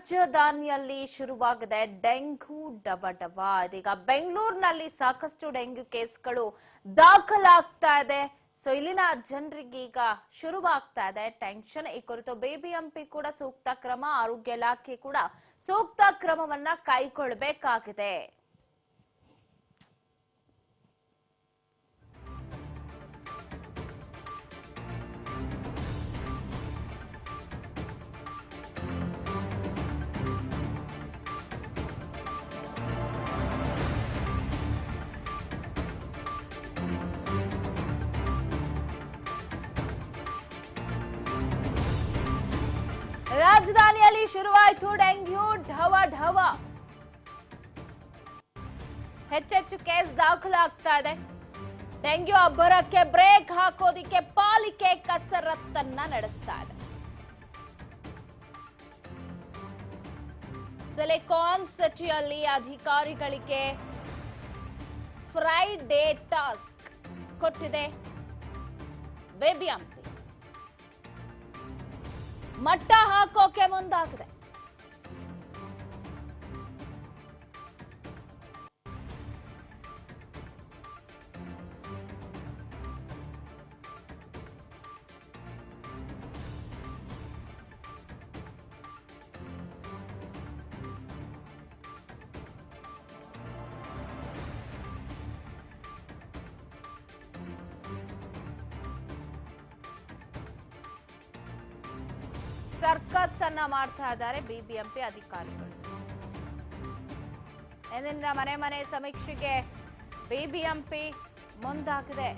ರಾಜಧಾನಿಯಲ್ಲಿ ಶುರುವಾಗಿದೆ ಡೆಂಗ್ಯೂ ಡಬಡಬ. ಇದೀಗ ಬೆಂಗಳೂರಿನಲ್ಲಿ ಸಾಕಷ್ಟು ಡೆಂಗ್ಯೂ ಕೇಸ್ಗಳು ದಾಖಲಾಗ್ತಾ ಇದೆ. ಸೊ ಇಲ್ಲಿನ ಜನರಿಗೆ ಈಗ ಶುರುವಾಗ್ತಾ ಇದೆ ಟೆನ್ಷನ್. ಈ ಕುರಿತು ಬಿಬಿಎಂಪಿ ಕೂಡ ಸೂಕ್ತ ಕ್ರಮ, ಆರೋಗ್ಯ ಇಲಾಖೆ ಕೂಡ ಸೂಕ್ತ ಕ್ರಮವನ್ನ ಕೈಗೊಳ್ಳಬೇಕಾಗಿದೆ. ರಾಜಧಾನಿಯಲ್ಲಿ ಶುರುವಾಯಿತು ಡೆಂಗ್ಯೂ ಢವ. ಹೆಚ್ಚೆಚ್ಚು ಕೇಸ್ ದಾಖಲಾಗ್ತಾ ಇದೆ. ಡೆಂಗ್ಯೂ ಅಬ್ಬರಕ್ಕೆ ಬ್ರೇಕ್ ಹಾಕೋದಿಕ್ಕೆ ಪಾಲಿಕೆ ಕಸರತ್ತನ್ನ ನಡೆಸ್ತಾ ಇದೆ. ಸಿಲಿಕಾನ್ ಸಿಟಿಯಲ್ಲಿ ಅಧಿಕಾರಿಗಳಿಗೆ ಫ್ರೈಡೇ ಟಾಸ್ಕ್ ಕೊಟ್ಟಿದೆ ಬಿಬಿಎಂಪಿ. ಮಟ್ಟ ಹಾಕೋಕೆ ಮುಂದಾಗಿದೆ. ಸರ್ಕಸ್ ಅನ್ನ ಮಾಡ್ತಾ ಇದ್ದಾರೆ ಬಿಬಿಎಂಪಿ ಅಧಿಕಾರಿಗಳು. ಇದರಿಂದ ಮನೆ ಸಮೀಕ್ಷೆಗೆ ಬಿಬಿಎಂಪಿ ಮುಂದಾಗಿದೆ.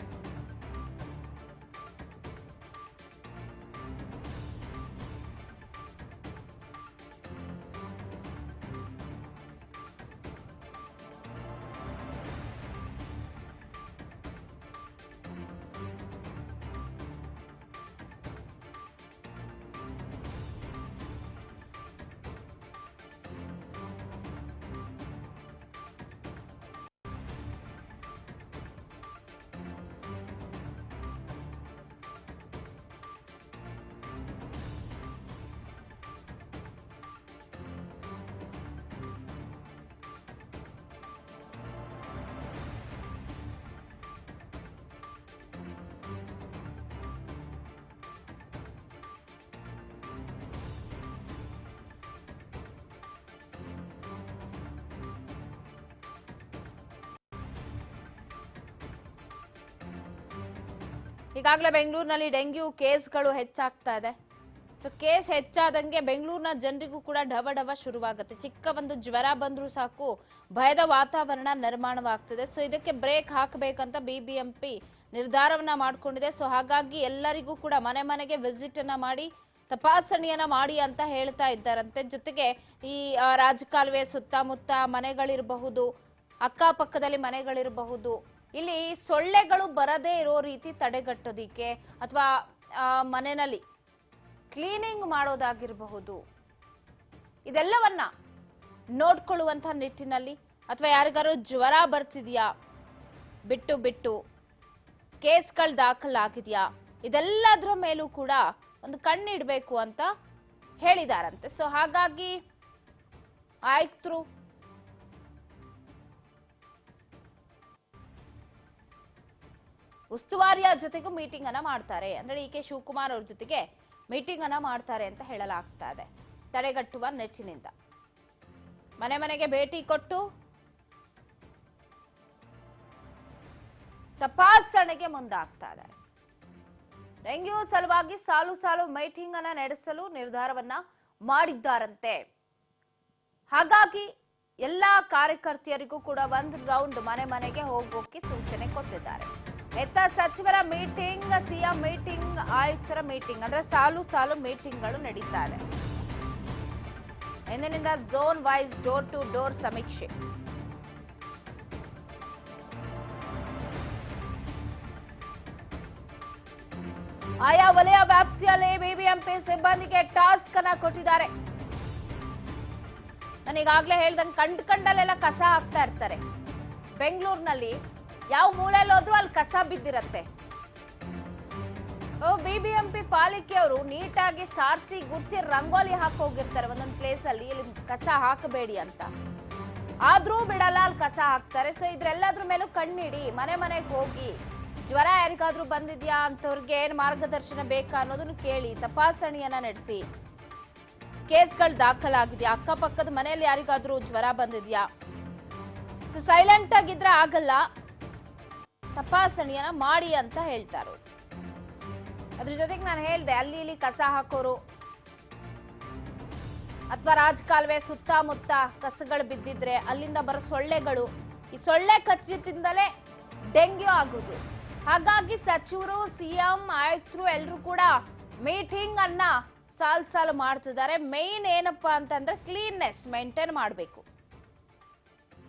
ಈಗಾಗಲೇ ಬೆಂಗಳೂರಿನಲ್ಲಿ ಡೆಂಗ್ಯೂ ಕೇಸ್ಗಳು ಹೆಚ್ಚಾಗ್ತಾ ಇದೆ. ಸೊ ಕೇಸ್ ಹೆಚ್ಚಾದಂಗೆ ಬೆಂಗಳೂರಿನ ಜನರಿಗೂ ಕೂಡ ಢವ ಶುರುವಾಗುತ್ತೆ. ಚಿಕ್ಕ ಒಂದು ಜ್ವರ ಬಂದ್ರೂ ಸಾಕು ಭಯದ ವಾತಾವರಣ ನಿರ್ಮಾಣವಾಗ್ತದೆ. ಸೊ ಇದಕ್ಕೆ ಬ್ರೇಕ್ ಹಾಕಬೇಕಂತ ಬಿಬಿಎಂಪಿ ನಿರ್ಧಾರವನ್ನ ಮಾಡ್ಕೊಂಡಿದೆ. ಸೊ ಹಾಗಾಗಿ ಎಲ್ಲರಿಗೂ ಕೂಡ ಮನೆಗೆ ವಿಸಿಟ್ ಅನ್ನ ಮಾಡಿ ತಪಾಸಣೆಯನ್ನ ಮಾಡಿ ಅಂತ ಹೇಳ್ತಾ ಇದ್ದಾರಂತೆ. ಜೊತೆಗೆ ಈ ರಾಜಕಾಲುವೆ ಸುತ್ತಮುತ್ತ ಮನೆಗಳಿರಬಹುದು, ಅಕ್ಕಪಕ್ಕದಲ್ಲಿ ಮನೆಗಳಿರಬಹುದು, ಇಲ್ಲಿ ಸೊಳ್ಳೆಗಳು ಬರದೇ ಇರೋ ರೀತಿ ತಡೆಗಟ್ಟೋದಿಕ್ಕೆ ಅಥವಾ ಮನೆಯಲ್ಲಿ ಕ್ಲೀನಿಂಗ್ ಮಾಡೋದಾಗಿರಬಹುದು, ಇದೆಲ್ಲವನ್ನ ನೋಡ್ಕೊಳ್ಳುವಂತ ನಿಟ್ಟಿನಲ್ಲಿ ಅಥವಾ ಯಾರಿಗಾರು ಜ್ವರ ಬರ್ತಿದ್ಯಾ ಬಿಟ್ಟು ಕೇಸ್ಗಳು ದಾಖಲಾಗಿದ್ಯಾ ಇದೆಲ್ಲದರ ಮೇಲೂ ಕೂಡ ಒಂದು ಕಣ್ಣಿಡ್ಬೇಕು ಅಂತ ಹೇಳಿದಾರಂತೆ. ಸೊ ಹಾಗಾಗಿ ಆಯುಕ್ತರು ಉಸ್ತುವಾರಿಯ ಜೊತೆಗೂ ಮೀಟಿಂಗ್ ಅನ್ನ ಮಾಡ್ತಾರೆ. ಅಂದ್ರೆ ಡಿ.ಕೆ. ಶಿವಕುಮಾರ್ ಅವ್ರ ಜೊತೆಗೆ ಮೀಟಿಂಗ್ ಅನ್ನ ಮಾಡ್ತಾರೆ ಅಂತ ಹೇಳಲಾಗ್ತಾ ಇದೆ. ತಡೆಗಟ್ಟುವ ನಿಟ್ಟಿನಿಂದ ಮನೆಗೆ ಭೇಟಿ ಕೊಟ್ಟು ತಪಾಸಣೆಗೆ ಮುಂದಾಗ್ತಾ ಇದ್ದಾರೆ. ಡೆಂಗ್ಯೂ ಸಲುವಾಗಿ ಸಾಲು ಮೀಟಿಂಗ್ ಅನ್ನ ನಡೆಸಲು ನಿರ್ಧಾರವನ್ನ ಮಾಡಿದ್ದಾರಂತೆ. ಹಾಗಾಗಿ ಎಲ್ಲಾ ಕಾರ್ಯಕರ್ತೆಯರಿಗೂ ಕೂಡ ಒಂದು ರೌಂಡ್ ಮನೆಗೆ ಹೋಗೋಕೆ ಸೂಚನೆ ಕೊಟ್ಟಿದ್ದಾರೆ. ಎತ್ತ ಸಚಿವರ ಮೀಟಿಂಗ್, ಸಿಎಂ ಮೀಟಿಂಗ್, ಆಯುಕ್ತರ ಮೀಟಿಂಗ್, ಅಂದ್ರೆ ಸಾಲು ಮೀಟಿಂಗ್ಗಳು ನಡೀತಾ ಇದೆ. ಇಂದಿನಿಂದ zone wise door to door ಸಮೀಕ್ಷೆ. ಆಯಾ ವಲಯ ವ್ಯಾಪ್ತಿಯಲ್ಲಿ ಬಿಬಿಎಂಪಿ ಸಿಬ್ಬಂದಿಗೆ ಟಾಸ್ಕ್ ಅನ್ನ ಕೊಟ್ಟಿದ್ದಾರೆ. ನಾನು ಈಗಾಗಲೇ ಹೇಳ್ದಂಗೆ ಕಂಡಲ್ಲೆಲ್ಲ ಕಸ ಹಾಕ್ತಾ ಇರ್ತಾರೆ. ಬೆಂಗಳೂರಿನಲ್ಲಿ ಯಾವ ಮೂಲೆಯಲ್ಲಿ ಹೋದ್ರೂ ಅಲ್ಲಿ ಕಸ ಬಿದ್ದಿರತ್ತೆ. ಬಿಬಿಎಂಪಿ ಪಾಲಿಕೆಯವರು ನೀಟಾಗಿ ಸಾರಿಸಿ ಗುಡ್ಸಿ ರಂಗೋಲಿ ಹಾಕೋಗಿರ್ತಾರೆ ಒಂದೊಂದು ಪ್ಲೇಸ್ ಅಲ್ಲಿ ಇಲ್ಲಿ ಕಸ ಹಾಕಬೇಡಿ ಅಂತ, ಆದ್ರೂ ಬಿಡಲ್ಲ ಅಲ್ಲಿ ಕಸ ಹಾಕ್ತಾರೆ. ಸೊ ಇದ್ರೆಲ್ಲದ್ರ ಮೇಲೂ ಕಣ್ಣಿಡಿ, ಮನೆ ಮನೆಗೆ ಹೋಗಿ ಜ್ವರ ಯಾರಿಗಾದ್ರೂ ಬಂದಿದ್ಯಾ ಅಂತವ್ರಿಗೆ ಏನ್ ಮಾರ್ಗದರ್ಶನ ಬೇಕಾ ಅನ್ನೋದನ್ನು ಕೇಳಿ, ತಪಾಸಣೆಯನ್ನ ನಡೆಸಿ, ಕೇಸ್ಗಳು ದಾಖಲಾಗಿದ್ಯಾ, ಅಕ್ಕಪಕ್ಕದ ಮನೆಯಲ್ಲಿ ಯಾರಿಗಾದ್ರೂ ಜ್ವರ ಬಂದಿದ್ಯಾ, ಸೈಲೆಂಟ್ ಆಗಿದ್ರೆ ಆಗಲ್ಲ, ತಪಾಸಣೆಯನ್ನ ಮಾಡಿ ಅಂತ ಹೇಳ್ತಾರೆ. ಅದ್ರ ಜೊತೆಗೆ ನಾನು ಹೇಳ್ದೆ, ಅಲ್ಲಿ ಇಲ್ಲಿ ಕಸ ಹಾಕೋರು ಅಥವಾ ರಾಜಕಾಲುವೆ ಸುತ್ತಮುತ್ತ ಕಸಗಳು ಬಿದ್ದಿದ್ರೆ ಅಲ್ಲಿಂದ ಬರೋ ಸೊಳ್ಳೆಗಳು, ಈ ಸೊಳ್ಳೆ ಕಚ್ಚಿತಿಂದಲೇ ಡೆಂಗ್ಯೂ ಆಗುದು. ಹಾಗಾಗಿ ಸಚಿವರು, ಸಿಎಂ, ಆಯುಕ್ತರು ಎಲ್ಲರೂ ಕೂಡ ಮೀಟಿಂಗ್ ಅನ್ನ ಸಾಲು ಮಾಡ್ತಿದ್ದಾರೆ. ಮೇನ್ ಏನಪ್ಪಾ ಅಂತಂದ್ರೆ ಕ್ಲೀನ್ನೆಸ್ ಮೇಂಟೈನ್ ಮಾಡಬೇಕು,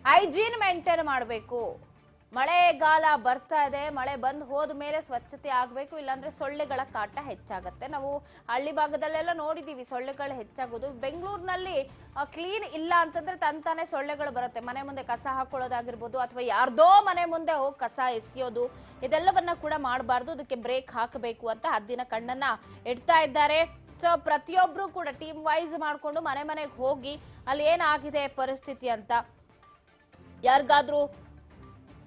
ಹೈಜೀನ್ ಮೇಂಟೈನ್ ಮಾಡಬೇಕು. ಮಳೆಗಾಲ ಬರ್ತಾ ಇದೆ, ಮಳೆ ಬಂದು ಹೋದ ಮೇಲೆ ಸ್ವಚ್ಛತೆ ಆಗಬೇಕು, ಇಲ್ಲಾಂದ್ರೆ ಸೊಳ್ಳೆಗಳ ಕಾಟ ಹೆಚ್ಚಾಗತ್ತೆ. ನಾವು ಹಳ್ಳಿ ಭಾಗದಲ್ಲೆಲ್ಲ ನೋಡಿದೀವಿ ಸೊಳ್ಳೆಗಳು ಹೆಚ್ಚಾಗೋದು. ಬೆಂಗಳೂರಿನಲ್ಲಿ ಕ್ಲೀನ್ ಇಲ್ಲ ಅಂತಂದ್ರೆ ತಂತಾನೆ ಸೊಳ್ಳೆಗಳು ಬರುತ್ತೆ. ಮನೆ ಮುಂದೆ ಕಸ ಹಾಕೊಳ್ಳೋದಾಗಿರ್ಬೋದು ಅಥವಾ ಯಾರ್ದೋ ಮನೆ ಮುಂದೆ ಹೋಗಿ ಕಸ ಎಸೆಯೋದು, ಇದೆಲ್ಲವನ್ನ ಕೂಡ ಮಾಡಬಾರ್ದು. ಅದಕ್ಕೆ ಬ್ರೇಕ್ ಹಾಕಬೇಕು ಅಂತ ಹದ್ದಿನ ಕಣ್ಣನ್ನ ಇಡ್ತಾ ಇದ್ದಾರೆ. ಸೊ ಪ್ರತಿಯೊಬ್ರು ಕೂಡ ಟೀಮ್ ವೈಸ್ ಮಾಡ್ಕೊಂಡು ಮನೆ ಮನೆಗೆ ಹೋಗಿ ಅಲ್ಲಿ ಏನಾಗಿದೆ ಪರಿಸ್ಥಿತಿ ಅಂತ, ಯಾರಿಗಾದ್ರೂ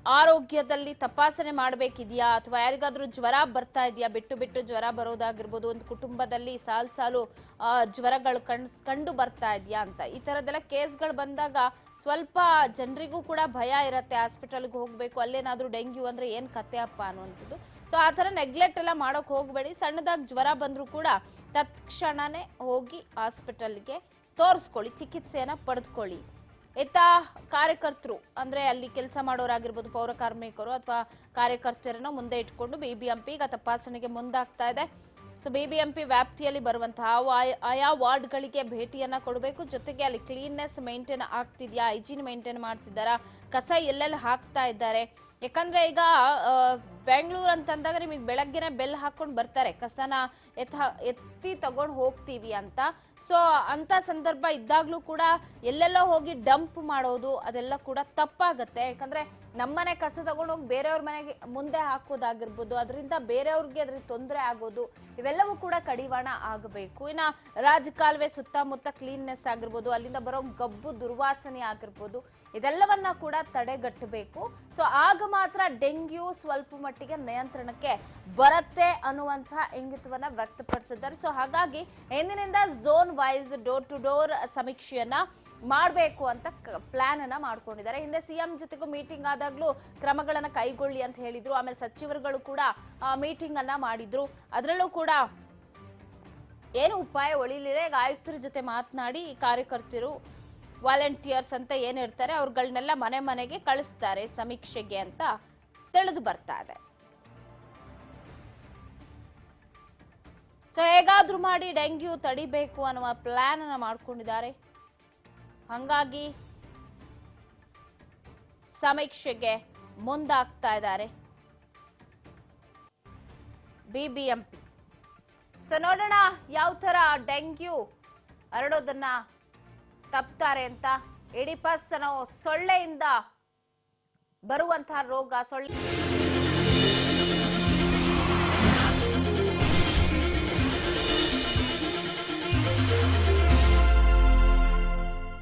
ಆರೋಗ್ಯದಲ್ಲಿ ತಪಾಸಣೆ ಮಾಡಬೇಕಿದ್ಯಾ ಅಥವಾ ಯಾರಿಗಾದ್ರೂ ಜ್ವರ ಬರ್ತಾ ಇದೆಯಾ, ಬಿಟ್ಟು ಜ್ವರ ಬರೋದಾಗಿರ್ಬೋದು, ಒಂದು ಕುಟುಂಬದಲ್ಲಿ ಸಾಲು ಜ್ವರಗಳು ಕಂಡು ಬರ್ತಾ ಇದೆಯಾ ಅಂತ, ಈ ತರದೆಲ್ಲ ಕೇಸ್ಗಳು ಬಂದಾಗ ಸ್ವಲ್ಪ ಜನರಿಗೂ ಕೂಡ ಭಯ ಇರುತ್ತೆ. ಹಾಸ್ಪಿಟಲ್ಗೆ ಹೋಗ್ಬೇಕು, ಅಲ್ಲೇನಾದ್ರೂ ಡೆಂಗ್ಯೂ ಅಂದ್ರೆ ಏನ್ ಕತೆ ಅಪ್ಪ ಅನ್ನುವಂಥದ್ದು. ಸೊ ಆ ತರ ನೆಗ್ಲೆಕ್ಟ್ ಎಲ್ಲ ಮಾಡೋಕ್ ಹೋಗ್ಬೇಡಿ. ಸಣ್ಣದಾಗಿ ಜ್ವರ ಬಂದ್ರು ಕೂಡ ತತ್ಕ್ಷಣನೇ ಹೋಗಿ ಹಾಸ್ಪಿಟಲ್ಗೆ ತೋರಿಸ್ಕೊಳ್ಳಿ, ಚಿಕಿತ್ಸೆಯನ್ನ ಪಡೆದುಕೊಳ್ಳಿ. ಇತ್ತ ಕಾರ್ಯಕರ್ತರು ಅಂದ್ರೆ ಅಲ್ಲಿ ಕೆಲಸ ಮಾಡೋರಾಗಿರ್ಬೋದು, ಪೌರ ಕಾರ್ಮಿಕರು ಅಥವಾ ಕಾರ್ಯಕರ್ತರನ್ನ ಮುಂದೆ ಇಟ್ಕೊಂಡು ಬಿಬಿಎಂಪಿ ಈಗ ತಪಾಸಣೆಗೆ ಮುಂದಾಗ್ತಾ ಇದೆ. ಸೊ ಬಿಬಿಎಂಪಿ ವ್ಯಾಪ್ತಿಯಲ್ಲಿ ಬರುವಂತಹ ಆಯಾ ವಾರ್ಡ್ಗಳಿಗೆ ಭೇಟಿಯನ್ನ ಕೊಡಬೇಕು. ಜೊತೆಗೆ ಅಲ್ಲಿ ಕ್ಲೀನ್ನೆಸ್ ಮೇಂಟೈನ್ ಆಗ್ತಿದ್ಯಾ, ಹೈಜೀನ್ ಮೇಂಟೈನ್ ಮಾಡ್ತಿದ್ದಾರಾ, ಕಸ ಎಲ್ಲೆಲ್ಲಿ ಹಾಕ್ತಾ ಇದ್ದಾರೆ. ಯಾಕಂದ್ರೆ ಈಗ ಬೆಂಗಳೂರು ಅಂತಂದಾಗ ನಿಮಗೆ ಬೆಳಗ್ಗೆನೆ ಬೆಲ್ ಹಾಕೊಂಡು ಬರ್ತಾರೆ, ಕಸನ ಎತ್ತಿ ತಗೊಂಡು ಹೋಗ್ತೀವಿ ಅಂತ. ಸೊ ಅಂತ ಸಂದರ್ಭ ಇದ್ದಾಗ್ಲೂ ಕೂಡ ಎಲ್ಲೆಲ್ಲೋ ಹೋಗಿ ಡಂಪ್ ಮಾಡೋದು ಅದೆಲ್ಲ ಕೂಡ ತಪ್ಪಾಗತ್ತೆ. ಯಾಕಂದ್ರೆ ನಮ್ಮನೆ ಕಸ ತಗೊಂಡು ಹೋಗಿ ಬೇರೆಯವ್ರ ಮನೆಗೆ ಮುಂದೆ ಹಾಕೋದಾಗಿರ್ಬೋದು, ಅದರಿಂದ ಬೇರೆಯವ್ರಿಗೆ ಅದ್ರಿಂದ ತೊಂದರೆ ಆಗೋದು, ಇವೆಲ್ಲವೂ ಕೂಡ ಕಡಿವಾಣ ಆಗಬೇಕು. ಇನ್ನ ರಾಜಕಾಲುವೆ ಸುತ್ತಮುತ್ತ ಕ್ಲೀನ್ನೆಸ್ ಆಗಿರ್ಬೋದು, ಅಲ್ಲಿಂದ ಬರೋ ಗಬ್ಬು ದುರ್ವಾಸನೆ ಆಗಿರ್ಬೋದು, ಇದೆಲ್ಲವನ್ನ ಕೂಡ ತಡೆಗಟ್ಟಬೇಕು. ಸೊ ಆಗ ಮಾತ್ರ ಡೆಂಗ್ಯೂ ಸ್ವಲ್ಪ ಮಟ್ಟಿಗೆ ನಿಯಂತ್ರಣಕ್ಕೆ ಬರುತ್ತೆ ಅನ್ನುವಂತಹ ಇಂಗಿತವನ್ನ ವ್ಯಕ್ತಪಡಿಸಿದ್ದಾರೆ. ಸೊ ಹಾಗಾಗಿ ಎಂದಿನಿಂದ zone wise door to door ಸಮೀಕ್ಷೆಯನ್ನ ಮಾಡಬೇಕು ಅಂತ ಪ್ಲಾನ್ ಅನ್ನ ಮಾಡ್ಕೊಂಡಿದ್ದಾರೆ. ಹಿಂದೆ ಸಿಎಂ ಜೊತೆಗೂ ಮೀಟಿಂಗ್ ಆದಾಗ್ಲೂ ಕ್ರಮಗಳನ್ನ ಕೈಗೊಳ್ಳಿ ಅಂತ ಹೇಳಿದ್ರು. ಆಮೇಲೆ ಸಚಿವರುಗಳು ಕೂಡ ಮೀಟಿಂಗ್ ಅನ್ನ ಮಾಡಿದ್ರು. ಅದರಲ್ಲೂ ಕೂಡ ಏನು ಉಪಾಯ ಒಳಿಲಿದೆ. ಈಗ ಆಯುಕ್ತರ ಜೊತೆ ಮಾತನಾಡಿ ಕಾರ್ಯಕರ್ತರು ವಾಲಂಟಿಯರ್ಸ್ ಅಂತ ಏನಿರ್ತಾರೆ ಅವ್ರಗಳನ್ನೆಲ್ಲ ಮನೆ ಮನೆಗೆ ಕಳಿಸ್ತಾರೆ ಸಮೀಕ್ಷೆಗೆ ಅಂತ ತಿಳಿದು ಬರ್ತಾ ಇದೆ. ಸೊ ಹೇಗಾದ್ರೂ ಮಾಡಿ ಡೆಂಗ್ಯೂ ತಡಿಬೇಕು ಅನ್ನುವ ಪ್ಲಾನ್ ಅನ್ನ ಮಾಡ್ಕೊಂಡಿದ್ದಾರೆ. ಹಂಗಾಗಿ ಸಮೀಕ್ಷೆಗೆ ಮುಂದಾಗ್ತಾ ಇದ್ದಾರೆ ಬಿಬಿಎಂಪಿ. ಸೊ ನೋಡೋಣ ಯಾವ ತರ ಡೆಂಗ್ಯೂ ಹರಡೋದನ್ನ ತಪ್ತಾರೆ ಅಂತ. ಎಡಿಪಸ್ ಅನ್ನೋ ಸೊಳ್ಳೆಯಿಂದ ಬರುವಂತಹ ರೋಗ, ಸೊಳ್ಳೆ